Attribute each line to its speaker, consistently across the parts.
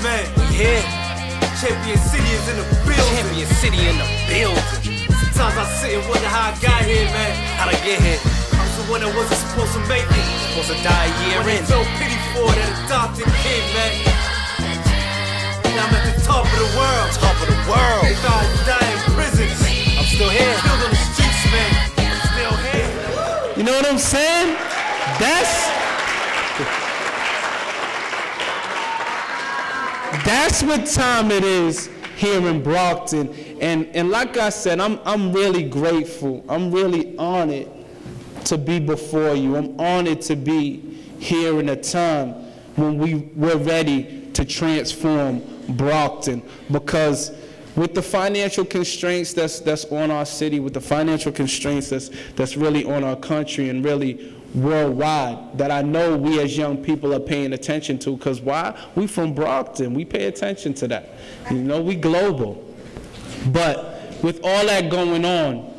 Speaker 1: man. We here. Champion City is in the building.
Speaker 2: Champion City in the building.
Speaker 1: Sometimes I sit and wonder how I got here, man.
Speaker 2: How'd I get here?
Speaker 1: I was the one that wasn't supposed to make it.
Speaker 2: Supposed to die a year
Speaker 1: when
Speaker 2: in.
Speaker 1: they felt pity for that adopted kid, man. Now I'm at the top of the world.
Speaker 2: Top of the world.
Speaker 1: They thought I'd die in prisons.
Speaker 2: I'm still here.
Speaker 1: Killed on the streets, man. I'm still here.
Speaker 3: You know what I'm saying? That's what time it is here in Brockton. And like I said, I'm really grateful. I'm really honored to be before you. I'm honored to be here in a time when we're ready to transform Brockton, because with the financial constraints that's on our city, with the financial constraints that's really on our country and really worldwide, that I know we as young people are paying attention to, because why? We from Brockton, we pay attention to that. You know, we global. But with all that going on,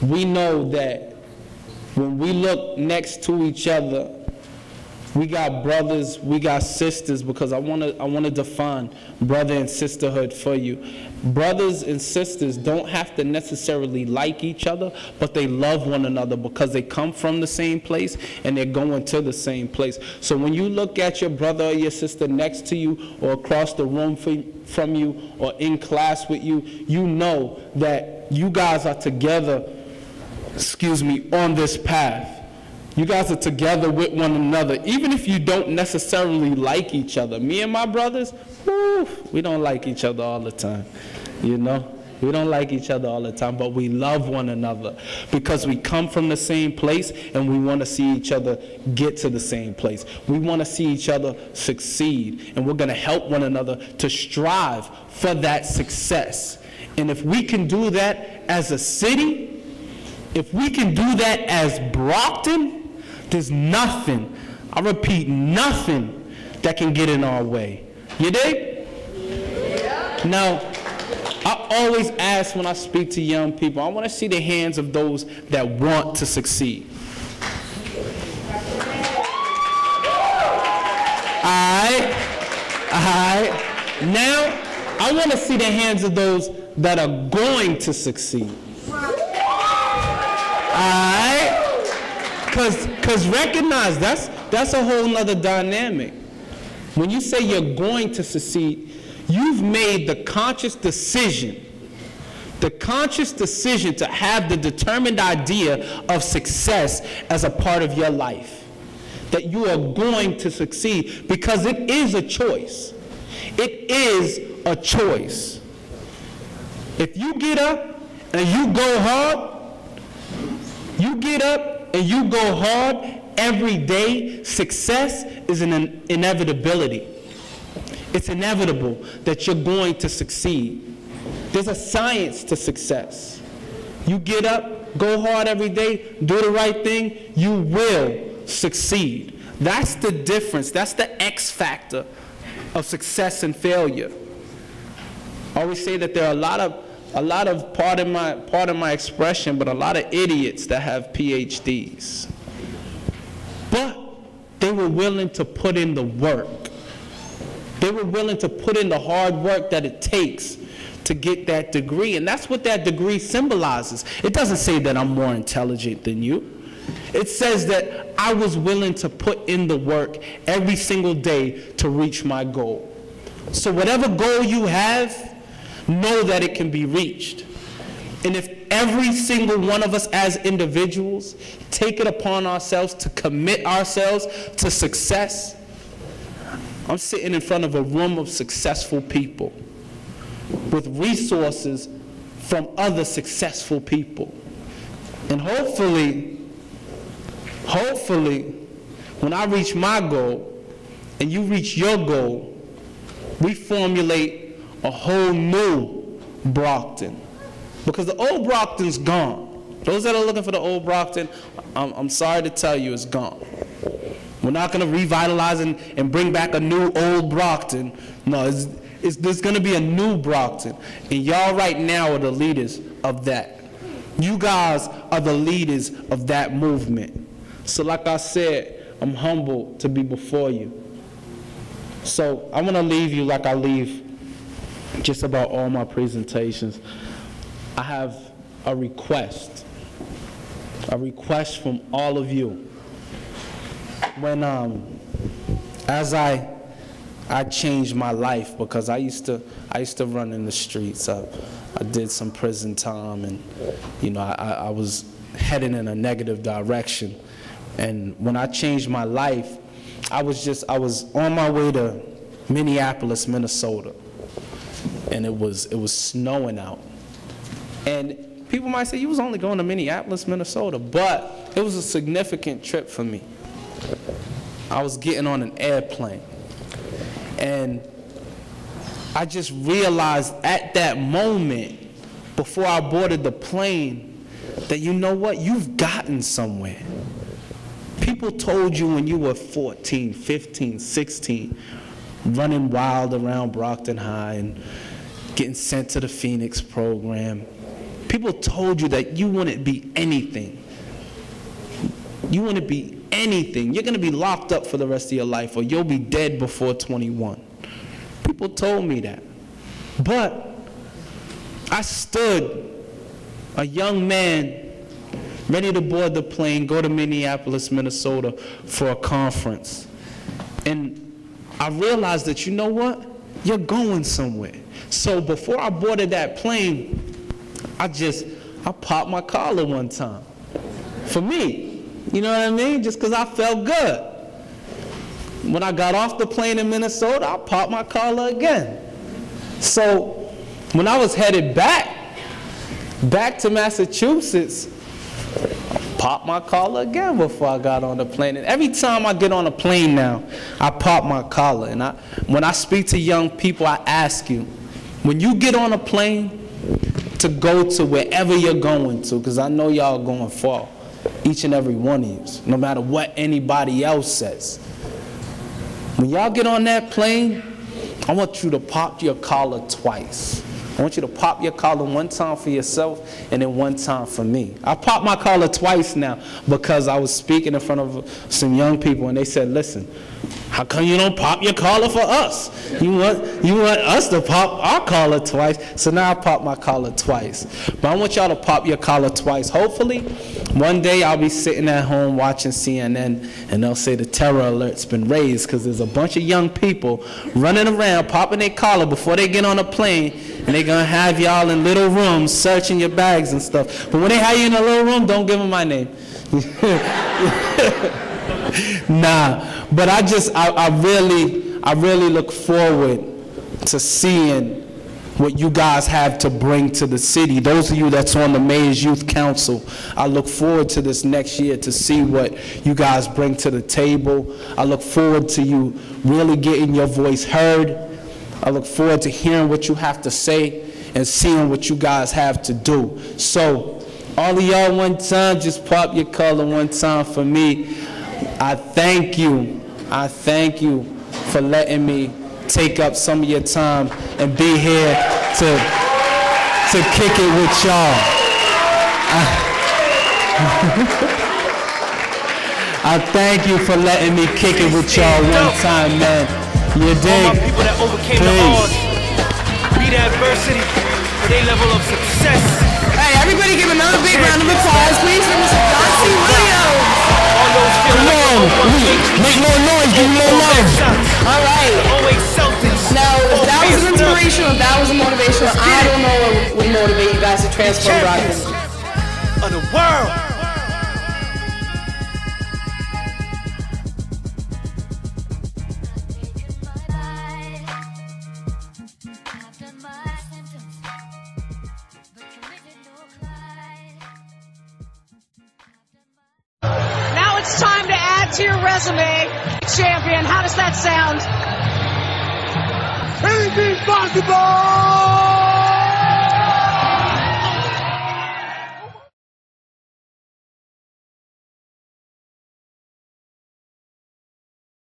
Speaker 3: we know that when we look next to each other, we got brothers, we got sisters, because I want to define brother and sisterhood for you. Brothers and sisters don't have to necessarily like each other, but they love one another because they come from the same place and they're going to the same place. So when you look at your brother or your sister next to you or across the room from you or in class with you, you know that you guys are together, on this path. You guys are together with one another, even if you don't necessarily like each other. Me and my brothers, we don't like each other all the time, you know? We don't like each other all the time, but we love one another because we come from the same place and we want to see each other get to the same place. We want to see each other succeed, and we're going to help one another to strive for that success. And if we can do that as a city, if we can do that as Brockton, there's nothing, I repeat, nothing that can get in our way. You dig? Yeah. Now, I always ask when I speak to young people, I want to see the hands of those that want to succeed. All right. Now, I want to see the hands of those that are going to succeed. Alright? Because recognize, that's a whole nother dynamic. When you say you're going to succeed, you've made the conscious decision to have the determined idea of success as a part of your life. That you are going to succeed, because it is a choice. It is a choice. If you get up and you go hard, every day, success is an inevitability. It's inevitable that you're going to succeed. There's a science to success. You get up, go hard every day, do the right thing, you will succeed. That's the difference. That's the X factor of success and failure. I always say that there are a lot of pardon my expression, but a lot of idiots that have PhDs. But they were willing to put in the work. They were willing to put in the hard work that it takes to get that degree, and that's what that degree symbolizes. It doesn't say that I'm more intelligent than you. It says that I was willing to put in the work every single day to reach my goal. So whatever goal you have, know that it can be reached. And if every single one of us as individuals take it upon ourselves to commit ourselves to success, I'm sitting in front of a room of successful people with resources from other successful people. And hopefully, when I reach my goal and you reach your goal, we formulate a whole new Brockton. Because the old Brockton's gone. Those that are looking for the old Brockton, I'm sorry to tell you, it's gone. We're not going to revitalize and bring back a new old Brockton. No, there's going to be a new Brockton. And y'all right now are the leaders of that. You guys are the leaders of that movement. So like I said, I'm humbled to be before you. So I want to leave you like I leave just about all my presentations. I have a request from all of you. When as I changed my life, because I used to run in the streets. I did some prison time, and I was heading in a negative direction. And when I changed my life, I was on my way to Minneapolis, Minnesota, and it was snowing out. And people might say, you was only going to Minneapolis, Minnesota, but it was a significant trip for me. I was getting on an airplane, and I just realized at that moment, before I boarded the plane, that you know what, you've gotten somewhere. People told you when you were 14, 15, 16, running wild around Brockton High and getting sent to the Phoenix program. People told you that you wouldn't be anything. You wouldn't be anything. You're going to be locked up for the rest of your life, or you'll be dead before 21. People told me that. But I stood, a young man, ready to board the plane, go to Minneapolis, Minnesota for a conference. And I realized that, you know what? You're going somewhere. So before I boarded that plane, I popped my collar one time. For me, you know what I mean? Just because I felt good. When I got off the plane in Minnesota, I popped my collar again. So when I was headed back to Massachusetts, pop my collar again before I got on the plane. And every time I get on a plane now, I pop my collar. And when I speak to young people, I ask you, when you get on a plane to go to wherever you're going to, because I know y'all are going far, each and every one of you, no matter what anybody else says. When y'all get on that plane, I want you to pop your collar twice. I want you to pop your collar one time for yourself and then one time for me. I popped my collar twice now because I was speaking in front of some young people, and they said, listen, how come you don't pop your collar for us? You want us to pop our collar twice. So now I pop my collar twice. But I want y'all to pop your collar twice. Hopefully, one day I'll be sitting at home watching CNN, and they'll say the terror alert's been raised because there's a bunch of young people running around popping their collar before they get on a plane, and they're going to have y'all in little rooms searching your bags and stuff. But when they have you in a little room, don't give them my name. Nah, but I really look forward to seeing what you guys have to bring to the city. Those of you that's on the Mayor's Youth Council, I look forward to this next year to see what you guys bring to the table. I look forward to you really getting your voice heard. I look forward to hearing what you have to say and seeing what you guys have to do. So, all of y'all one time, just pop your collar one time for me. I thank you for letting me take up some of your time and be here to kick it with y'all. I thank you for letting me kick it with y'all one time, man. You dig?
Speaker 1: All my people that overcame the odds, beat adversity for their level of success.
Speaker 4: Hey, everybody give another big round of applause, please, for Mr. Darcy Williams.
Speaker 1: All those
Speaker 3: Come on, make more noise, give me more love.
Speaker 4: All right.
Speaker 1: always Celtics.
Speaker 4: Now, if that was an inspiration, if that was a motivation, I don't know what would motivate you guys to transform Brockton.
Speaker 1: Of the world.
Speaker 5: Now it's time to add to your resume. Champion, how does that sound?
Speaker 1: Anything's possible!